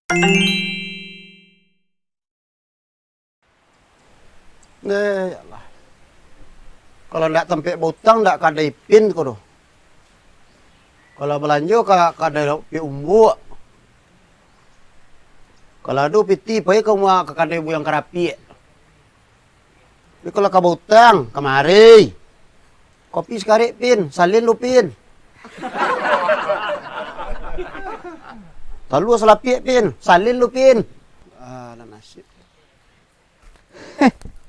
Ya Allah. Kalau ndak tempe butang ndak kada ipin ko do. Kalau belanja kada pi umbu. Kalau adu piti pai ko mua kada ibu yang karapi. Tapi kalau ka butang kemari. Kopi sekali pin, salin lu pin. Talu salapi pin, salin lu pin. Ah, nasib.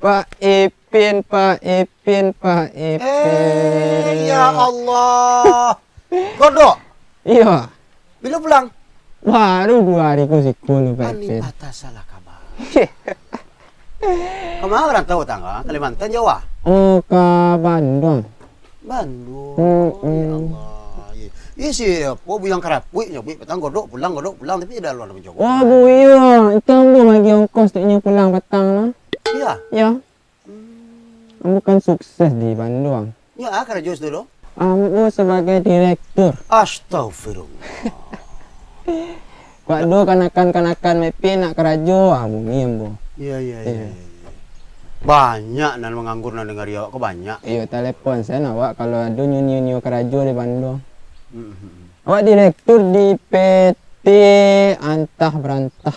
Pak Ipin, Pak Ipin, Pak Ipin. Ya Allah. Godok. Iya. Bila pulang? Baru 2 hari ku sikul, Pak Ani Ipin. patah salah kabar. Kemana orang tahu tangga? Kalimantan, Jawa? Oh, ke Bandung. Bandung. Ya Mm-mm. Allah. Iya sih, po buyang kerapui nyobi petang godok pulang tapi tidak luar mencoba. Oh, Bu, iya. Itu ambo lagi ongkos tuknya pulang petang lah. Iya. Ya. Ambo kan sukses di Bandung. Ya, kerja jus dulu. Ambo sebagai direktur. Astagfirullah. Waktu kanakan mepi nak kerajo, ambo ni ambo. Iya. Iya. Banyak nan menganggur nan dengar ya, kok banyak. Iya, telepon saya nawak kalau ada nyu kerajo di Bandung. Mhm. Awak direktur di PT Antah Berantah.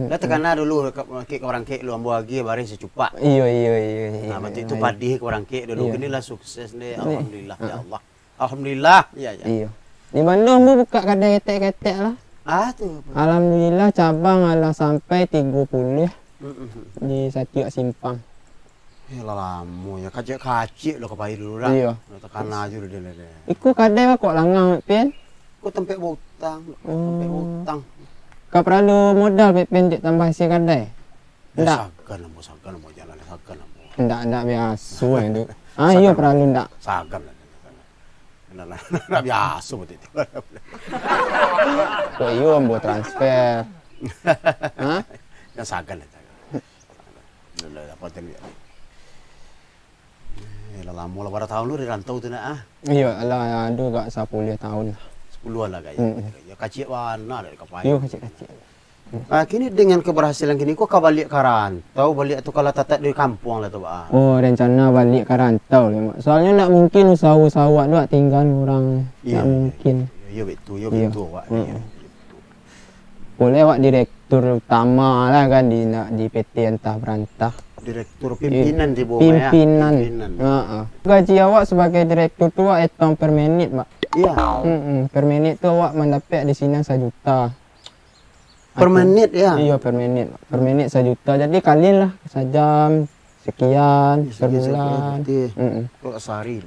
Dah tekana dulu ke orang ke lu ambo lagi bare secupak. Iya. Nah, berarti itu padih ke orang ke dulu. Iya. Inilah sukses deh. Alhamdulillah ya Allah. Alhamdulillah. Iya. Iya. Di Bandung bu buka kedai ketek-ketek lah. Ah tuh. Alhamdulillah cabang ada sampai 30 di Satiak Simpang. Ya lama ya kacik lo kepai dulu dah. Iya. Tekana aja dulu deh. Iku kadai kok langang Pin. Kok tempe butang. Oh. Tempe butang. Kau perlu modal Pin tambah si kadai. Ndak. Sagan mau jalan sagan mau. Ndak biasa itu. Ah iya perlu ndak. Sagan lah. Nah, biasa betul itu. Kok iya ambo transfer. Hah? Ya sagan lah. Udah dapat dia. Lama lah tahun lu di rantau tu nak ah. Iya lah ada gak 10 tahun lah. 10-an lah kayaknya. Ya kacik warna dari kapai. Iya kecil-kecil. Kini dengan keberhasilan kini kok kau balik ke rantau, balik tu kalau tatat di kampung lah tu Pak. Oh rencana balik ke rantau lah Mak. Soalnya tak mungkin usaha-usaha tu tinggal orang. Tak mungkin. Ya betul, Iya. Pak. Boleh Wak direktur utama lah kan di PT Antah Berantah. Direktur pimpinan di bawah Pimpinan. ya. Gaji awak sebagai direktur tu awak hitung per menit Mak. Iya. Per menit tu awak mendapat di sini 1 juta. Per menit ya. Iya per menit. Per menit 1 juta. Jadi kalilah sejam sekian per bulan. Kok sehari.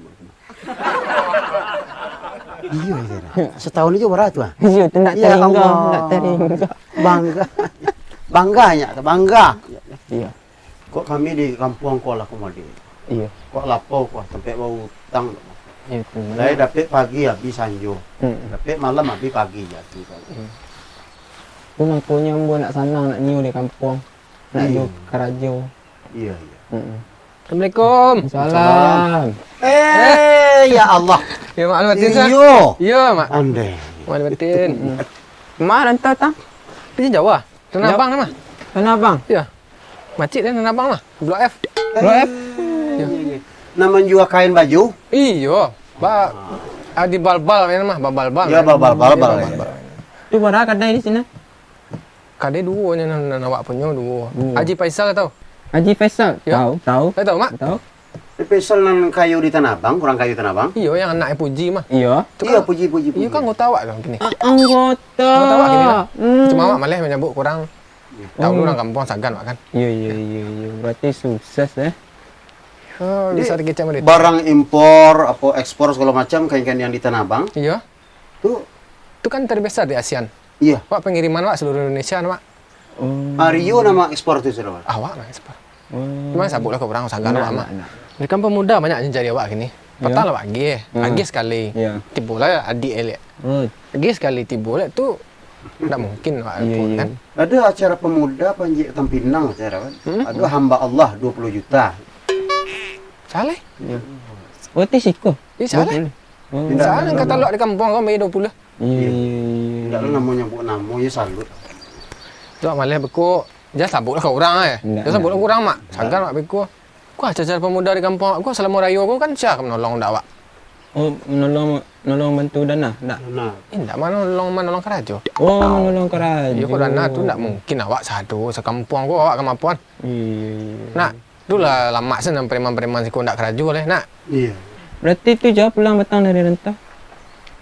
Iya. Setahun aja berapa tuh? Iya, tu nak Ya teringga, Allah. nak teringga. Bangga. Iya. Kok kami di kampung kau lah kemari. Iya. Kok lapau kok tempat bau utang. Itu. Saya dapat pagi habis sanjo. Dapat malam habis pagi jadi. Aku mampunya ambo nak sanang nak nyiu di kampung. Nak Iya. ju kerajo. Iya. Assalamualaikum. Salam. Ya Allah. Ya mak batin sah. Iyo. Ya mak. Andai. Mak batin. Kemarin tahu tak? Pergi Jawa. Tanah Abang nama. Tanah Abang. Ya. Macik dan Tanah Abang lah. Blok F. Blok F. Iya. Nama jual kain baju? Iyo. Ba di bal-bal ya mah, bal-bal. Ya bal-bal. Tu berapa kedai di sini? Kade dua nya nan awak punya dua. Haji Faisal tahu? Haji Faisal. Ya. Tahu. Tahu mak? Tahu. Spesial nan kayu di Tanah Abang, kurang kayu Tanah Abang. Iyo yang anaknya Puji mah. Iya. Iya, puji. Iyo kan ngota awak kan gini. Anggota. Ngota awak gini lah. Cuma awak malah menyambut kurang. Tahu lu orang kampung Sagan mak kan. Iya. Berarti sukses Oh, bisa dikecam dia. Barang impor, apa ekspor segala macam kain-kain yang di Tanah Abang. Iya. Tuh, Itu kan terbesar di ASEAN. iya. Wak pengiriman wak seluruh Indonesia mak. Rio nama ekspor itu sudah. Awak lah ekspor. Cuma sabuk lah ke orang Sagan Enak, awak mak. enak. Di kampung muda banyak yang jadi awak gini. Petang lah pagi, pagi sekali. Iya. Tiba lah adik elek. Oh, Pagi sekali tiba lah tu. Tak mungkin awak Iya, pun iya. kan. Ada acara pemuda Panji Tampinang acara kan. Ada hamba Allah 20 juta. Salah. oh tisiko. Salah. Tidak, Salah kata lu di kampung kau bayar 20. Iya. Tidak lah namanya buat nama ya salut. Dua malih beku. Dia sabut lah kau orang Nggak, Dia sabut lah nggak. kurang mak. Sagar mak beku. Ku ajar pemuda di kampung aku selama raya aku kan siapa menolong dak wak. Oh, menolong bantu dana, enggak? Nah, Indak menolong kerajo. Oh, menolong keraja. Ya kok dana tu ndak mungkin awak satu sekampung aku awak kemampuan. Iya. Nak, itulah lama sen preman-preman siku ndak kerajo leh nak. iya. Berarti tu jauh pulang petang dari rentau.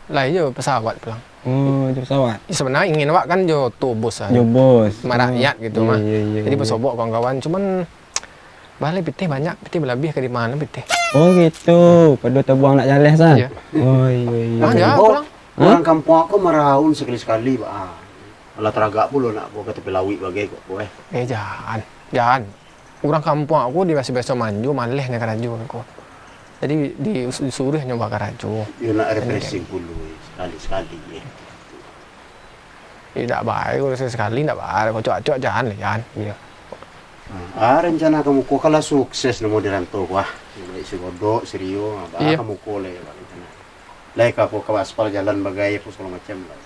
Lah iya pesawat pulang. Oh, itu pesawat. Sebenarnya ingin awak kan jo tu bos Jo bos. sama rakyat gitu mah. Iya. Jadi bersobok kawan-kawan cuman balik pitih banyak, pitih berlebih ke di mana pitih. Oh gitu, pada terbuang nak jalan sah. Iya. Oh iya. Ah, ya, Oh, pulang. orang kampung aku meraun sekali-sekali, Pak. Alah teragak pula nak buat tepi lawi bagai kok kowe. Jangan. Orang kampung aku di biasa manju malih nih kerajo aku. Jadi disuruh nyoba kerajo. Dia nak refreshing dulu sekali-sekali. Tidak baik kalau sekali tidak baik. Kau cuak jangan lah jangan. Iya. Rencana kamu ko kalau sukses nemu di rantau wah. Si Godok, si Rio, Iya. kamu ko le rencana. Lai ka ko aspal jalan bagai apa segala macam lah.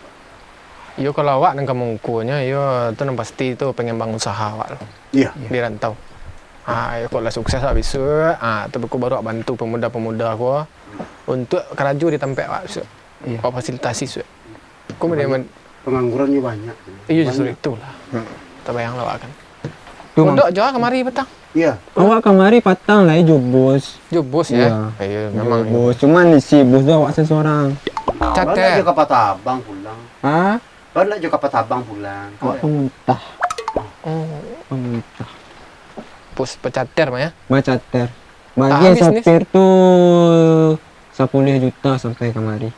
Yo kalau awak nang kampungnya yo tu nang pasti tu pengen bangun usaha awak lah. Iya. Di rantau. Yo kalau sukses awak bisa. Tu aku baru awak bantu pemuda-pemuda aku untuk kerajo di tempat awak bisa. Iya. Awak fasilitasi sudah. Aku memang Penganggurannya banyak. iya justru itulah. Terbayang lah awak kan. Tu Kodok jauh kemari petang. Iya. awak kemari patang lah jo bos. Jo bos ya. Iya memang. Jo bos. Cuman si bos tu awak seseorang. Kan Catet. juga Patabang pulang. Hah? Kan juga Patabang pulang. Awak pemuntah. Oh, Pemuntah. bos pecater mah ya. Macater. Bagi Habis nih. sopir tu 10 juta sampai kemari.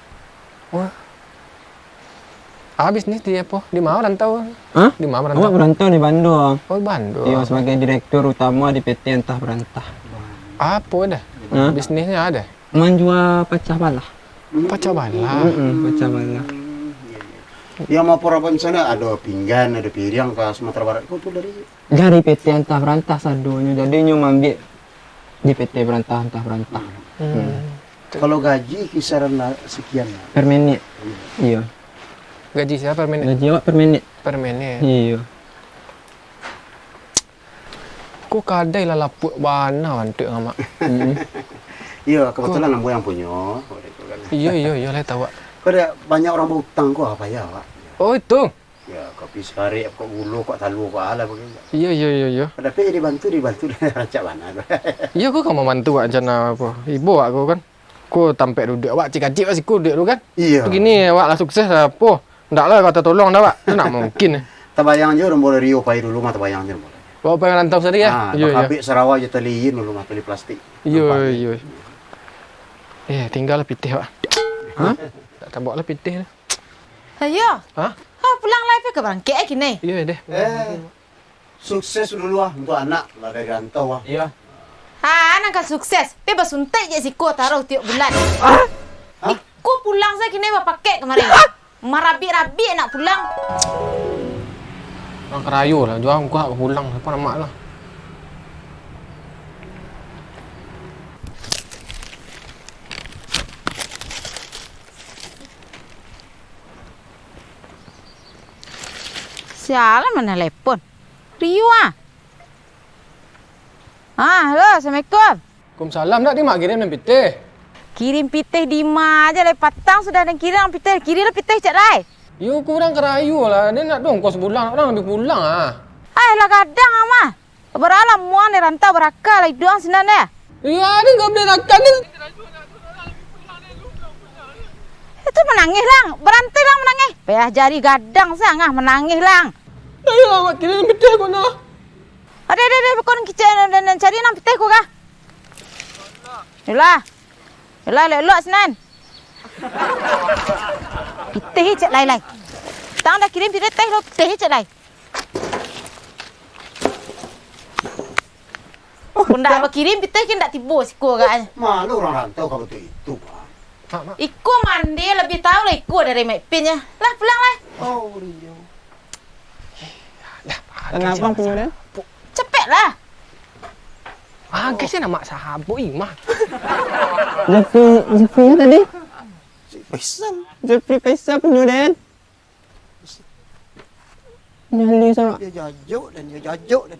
Habis nih di apa? Di mana rantau? Hah? Di mana Awak rantau? berantau di Bandung. Oh, Bandung. Iya, sebagai direktur utama di PT Entah Berantah. Apa dah? Hah? Bisnisnya ada. Menjual pecah balah. Pecah bala. Pecah balah. Yang mau peraban sana ada pinggan, ada piring ke Sumatera Barat. Kau tuh dari Dari PT Entah Berantah sadonya. Jadi nyu ambil di PT Berantah Entah Berantah. kalau gaji kisaran sekian. Per menit. Iya. Gaji siapa per menit? Gaji awak per menit. Per menit. Iya. Kok kadai lah lapuk bana wantuk sama. Iya, kebetulan lampu yang punya. Iya, lah tahu. Kau ada banyak orang berhutang kok apa ya, Pak? Oh, itu. Ya, kopi sekali, kok bulu, kok talu, kok ala begitu. Iya. Tapi dibantu rancak mana. Iya, aku kan mau bantu aja apa. Ibu aku kan. Ku tampek duduk awak cik-cik masih ku duduk tu kan. Iya. Begini awak lah sukses apa. Ndak lah kata tolong dah Pak. Itu nak mungkin. Tabayang je orang boleh Rio pai dulu mah tabayang je boleh. Bawa pengen rantau sendiri ya? Iya. Habis Sarawak je teliin dulu mah teli plastik. Iya. Tinggal lah pitih Pak. Hah? Tak bawa lah pitih. Ayo. Hah? Pulang live ke bangkit gini. Iya deh. Sukses dulu untuk anak lah dari rantau Iya. Anak kan sukses. Bebas suntik je si ko taruh tiap bulan. Iku pulang saya kini pakai kemarin. Marabi-rabi nak pulang. Orang kerayu lah. Jual aku nak pulang. Apa nama lah. Sialan mana telepon? Rio halo, Assalamualaikum. Waalaikumsalam. Nak dia mak kirim dan pitih. Kirim pitih Dima aja le patang sudah ada kirim pitih. Kirim pitih cak lai. Yo kurang kerayu lah. Dia nak dong kos pulang. Orang lebih pulang ah. Lah kadang ama. Beralam muan ni rantau berakal lah doang sebenarnya. Iya, dia enggak boleh rakan ni. Itu menangis lang. Berantai lang menangis. Payah jari gadang sangah menangis lang. Ayo awak kirim pitih kau nak. Ada kau kicau dan cari nang pitih kau kah? Yalah lelok senan. Pitih cek lai. Tang dah kirim pitih lo pitih cek lai. Kau ndak kirim pitih kan ndak tibu siku kah? Malu orang rantau kalau itu, Pak. Iku mandi lebih tahu lah iku dari mek pinnya. Lah pulang lah. Oh, Rio. Kenapa punya? Cepet lah. Kasih nama sahabat Imah. Jeffrey tadi. Si Faisal. Jeffrey Faisal punya Den. Nyali sama. Dia jajuk dan dia jajuk dan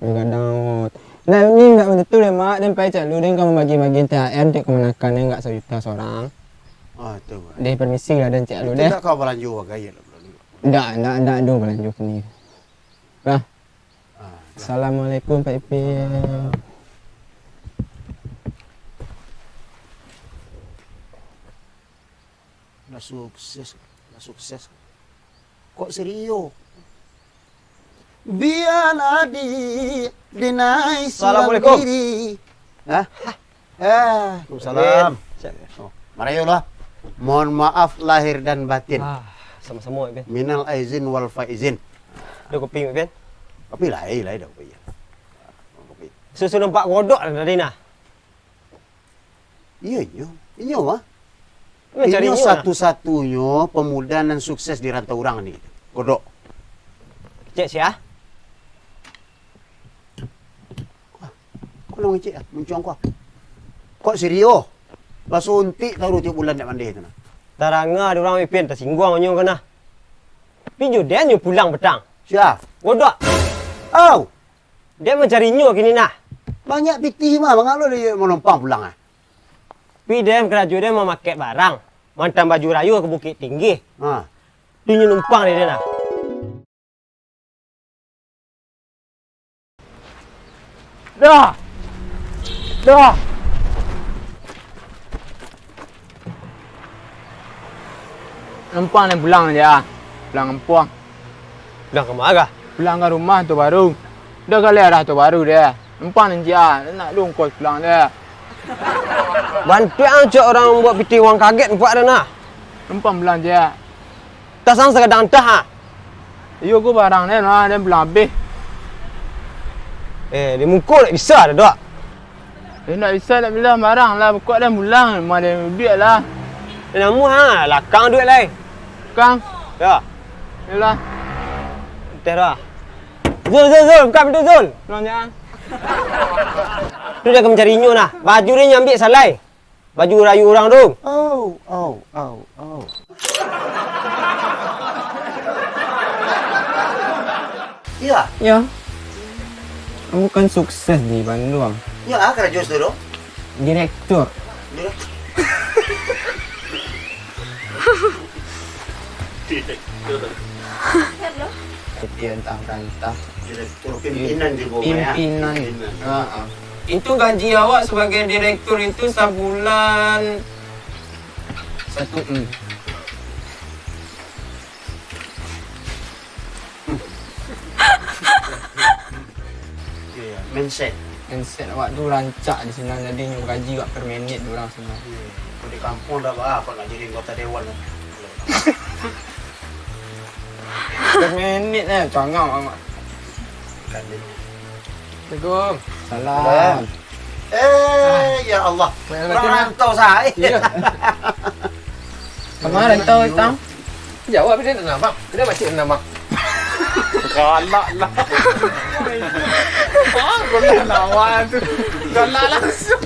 Kadang nah ini enggak betul ya mak, dan pai cak lu dan kamu bagi-bagi THR untuk kemenakan enggak sejuta seorang. itu. Dia permisi lah dan cak lu deh. Tidak kau belanju gaya lah. Enggak ada belanja sini. Bah. Ah, Assalamualaikum Pak Ipin. Lah sukses. Kok serius? Biar adi dinai Assalamualaikum. diri. Hah? Waalaikumsalam. Oh, marayolah. Mohon maaf lahir dan batin. Sama-sama Ibn. Minal aizin wal faizin. Ada kopi Ibn. Kopi lain dah kopi. Kopi. Susu nampak godok tadi nah. Iya. Mah. Mencari Ini nyo satu-satunya pemuda dan sukses di rantau orang ni. Godok. Cek sia. Kau nak cik ah, mencuang kau. Kok serius? Basuh untik tahu tiap bulan nak mandi tu nah. Taranga ada orang Ibn tersinggung nyo kena. Pinju dia nyo pulang petang. Sia. Godok. Oh, Dia mencari nyo kini nah. banyak piti mah bang lo dia mau numpang pulang ah. Pi dia keraju dia mau pakai barang. Mantan baju rayu ke Bukit Tinggi. Ha. Dia nyo numpang dia nah. Dah. Empang ni pulang aja. Pulang empang. Bilang ke mana? Pulang ke rumah tu baru. Dah kali arah tu baru dia. Empang ni dia. Nak lungkot pulang dia. Bantu aja orang buat piti wang kaget nampak dia nah. Empang pulang dia. Tak sang sekadang dah ha. Yo gua barang dia nah dia pulang habis. Dia mukul tak bisa dah dok. Dia nak bisa nak bilang barang lah. Buka dia pulang. Rumah dia duit lah. Dia namu ha, lakang duit lain. Kang. Ya. Yalah. Teh dah. Zul, buka pintu Zul. Pulang dia. Tu dia akan mencari nyo nah. Baju dia nyambil salai. Baju rayu orang tu. Oh. Iya. Ya. Kamu kan sukses di Bandung. Ya, kerja dulu. Direktur. Entah. Direktur pimpinan di bawah ya. Pimpinan. Itu gaji awak sebagai direktur itu sebulan 1 M. Iya, mindset. Instead awak tu rancak di sini jadi nyu gaji awak per minit orang semua. Kalau di kampung dah apa nak jadi anggota dewan. Per minit cangau awak. Assalamualaikum. Salam. Ya Allah. Orang rantau saya. Iya. Kemarin tahu tang. Jawab dia nak nampak. Dia baca nama. Galak lah. Kau nak lawan tu. Galak langsung.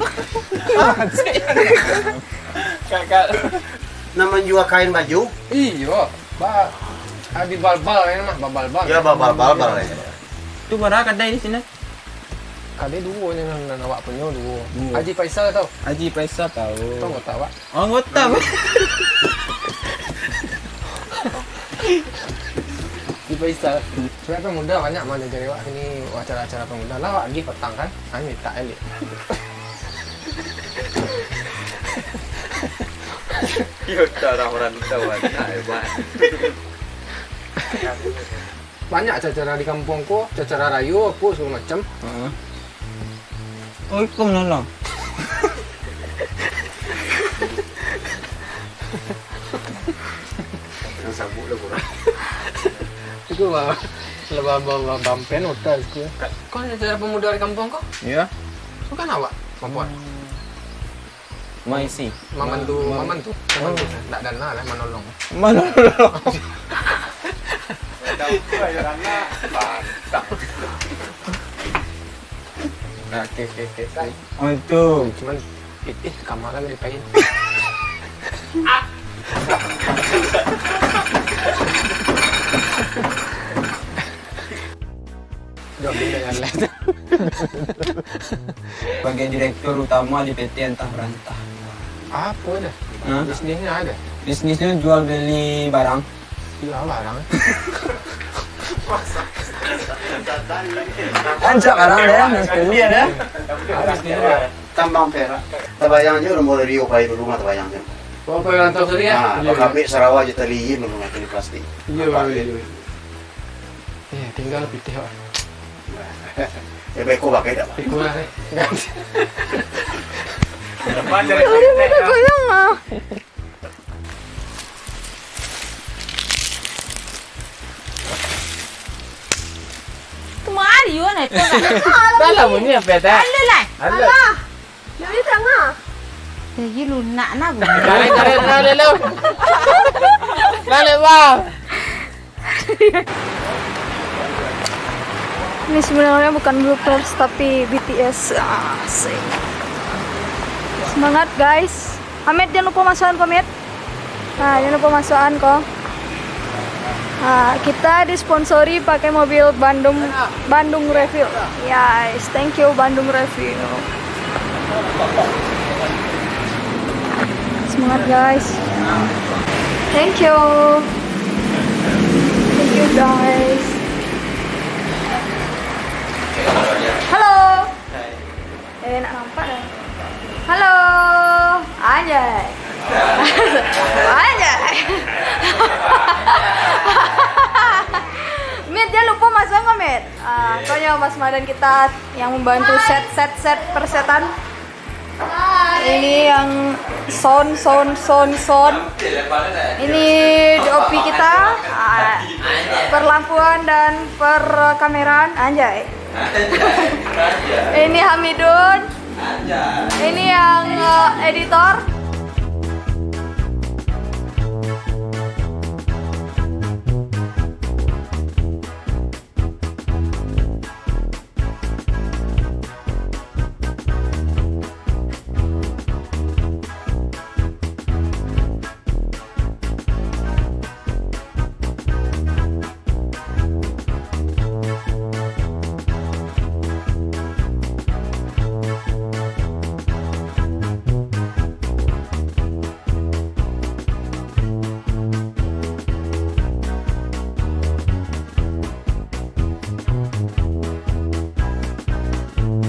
Kakak. Nama jual kain baju? Iya. Abi bal-bal ni mah, bal-bal. Ya, bal-bal. Tu berapa kedai di sini? Kali dua ni nak awak punya dua. Haji Faisal tau. Haji Faisal tahu. Tahu tak awak? Oh, anggota. Haji Faisal. Sebenarnya pemuda banyak mana jadi awak sini acara-acara pemuda lah awak pergi petang kan. Kami tak elit. Yo, orang-orang tahu hebat. Banyak acara di kampungku, acara rayu apa segala macam. Oh, itu menolong. Yang sabuk lah kurang. Itu lah lebar bampen hotel itu. Kau ada acara pemuda di kampung kau? Ya. Kau kan awak perempuan. Maisi. Maman tu. Tak dana lah menolong. Menolong. Okey. Oh, itu. Cuman kamar lagi dipain. Jawab dengan lain. Sebagai direktur utama di PT Entah Berantah. Apa dah? Hah? Bisnisnya ada. Bisnisnya jual beli barang. Jual barang. Anjak barang ya, iya dah. Tambang perak. Tabayang aja udah mulai Rio pai dulu mah tabayang aja. Kau pengen tahu sendiri ya? Nah, PKP Sarawak aja taliin dulu nggak di plastik. Iya. Tinggal pitih pak. Ya baik kok pakai dah. Pikul lah. Tumari yun eh. Dalam ni apa dah? Ano lang? Allah. Lagi lunak na bu. Lale. Lale bang. Ini sebenarnya bukan bloopers tapi BTS. Asik. Semangat guys. Amit jangan lupa masukan komit. Nah, jangan lupa masukan kok. Nah, kita disponsori pakai mobil Bandung Refill. Yes, thank you Bandung Refill. Semangat guys. Thank you. Thank you guys. Halo. Nak nampak dah. Halo. Anjay. Anjay. Mit, jangan lupa masuk nggak Mit? Pokoknya Mas Madan kita yang membantu set persetan. Ini yang sound. Ini DOP kita, perlampuan dan perkameraan, anjay. Ini Hamidun. Ini yang editor.